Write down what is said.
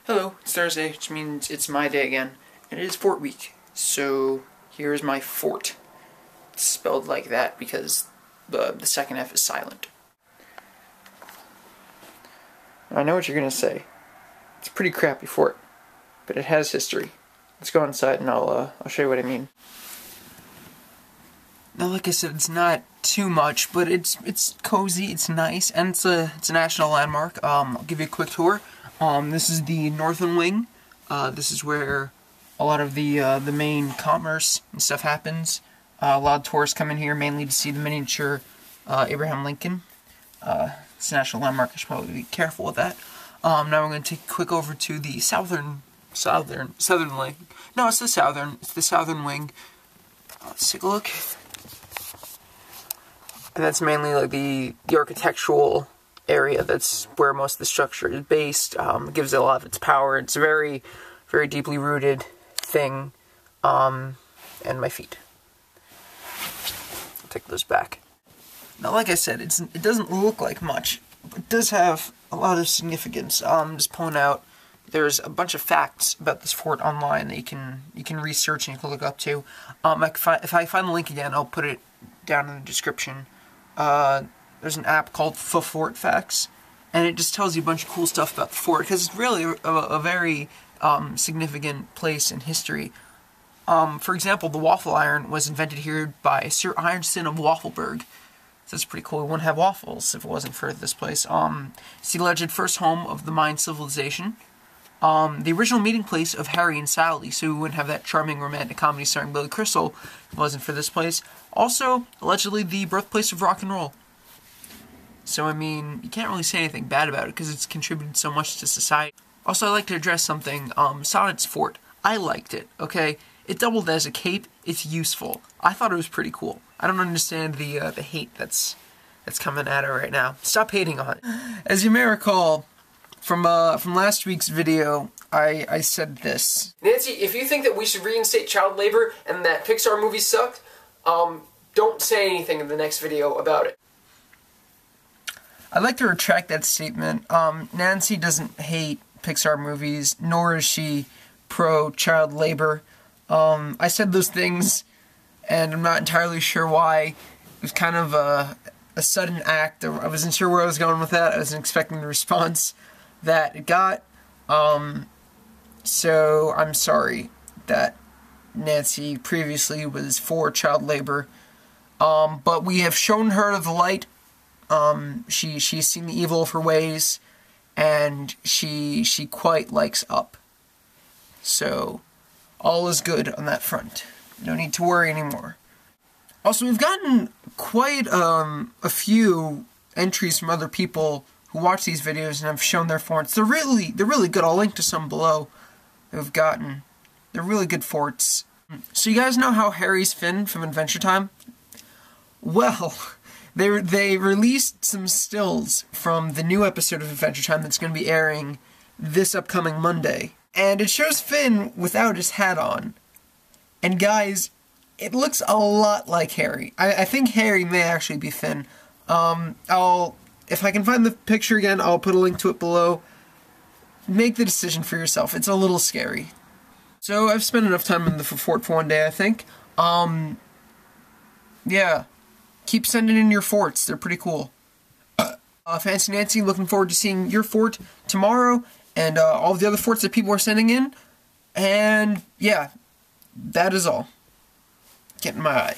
Hello, it's Thursday, which means it's my day again, and it is Fort week. So here's my fort. It's spelled like that because the second F is silent. I know what you're gonna say. It's a pretty crappy fort, but it has history. Let's go inside and I'll show you what I mean. Now, like I said, it's not too much, but it's cozy, it's nice, and it's a national landmark. I'll give you a quick tour. This is the northern wing. This is where a lot of the main commerce and stuff happens. A lot of tourists come in here mainly to see the miniature Abraham Lincoln. It's a national landmark. I should probably be careful with that. Now we're going to take a quick over to the southern wing. No, it's the southern wing. Let's take a look. And that's mainly like the architectural area. That's where most of the structure is based. It gives it a lot of its power. It's a very, very deeply rooted thing. And my feet. I'll take those back. Now, like I said, it doesn't look like much, but it does have a lot of significance. Just pulling out, there's a bunch of facts about this fort online that you can research and you can look up to. If I find the link again, I'll put it down in the description. There's an app called Ffort Facts, and it just tells you a bunch of cool stuff about the fort, because it's really a very significant place in history. For example, the waffle iron was invented here by Sir Ironson of Waffelberg. So that's pretty cool. We wouldn't have waffles if it wasn't for this place. It's the alleged first home of the Mayan civilization. The original meeting place of Harry and Sally, so we wouldn't have that charming romantic comedy starring Billy Crystal if it wasn't for this place. Also, allegedly the birthplace of rock and roll. So, I mean, you can't really say anything bad about it because it's contributed so much to society. Also, I'd like to address something. Sonic's fort. I liked it, okay? It doubled as a cape. It's useful. I thought it was pretty cool. I don't understand the hate that's coming at it right now. Stop hating on it. As you may recall, from last week's video, I said this. Nancy, if you think that we should reinstate child labor and that Pixar movies suck, don't say anything in the next video about it. I'd like to retract that statement. Nancy doesn't hate Pixar movies, nor is she pro-child labor. I said those things, and I'm not entirely sure why. It was kind of a sudden act. I wasn't sure where I was going with that. I wasn't expecting the response that it got. So I'm sorry that Nancy previously was for child labor. But we have shown her the light. She's seen the evil of her ways, and she quite likes up. So, all is good on that front. No need to worry anymore. Also, we've gotten quite a few entries from other people who watch these videos and have shown their forts. They're really good. I'll link to some below that we've gotten. They're really good forts. So you guys know how Harry's Finn from Adventure Time? Well, they released some stills from the new episode of Adventure Time that's going to be airing this upcoming Monday. And it shows Finn without his hat on. And guys, it looks a lot like Harry. I think Harry may actually be Finn. If I can find the picture again, I'll put a link to it below. Make the decision for yourself. It's a little scary. So I've spent enough time in the fort for one day, I think. Yeah. Keep sending in your forts. They're pretty cool. Fancy Nancy, looking forward to seeing your fort tomorrow, and all of the other forts that people are sending in. And, yeah, that is all. Get in my eye.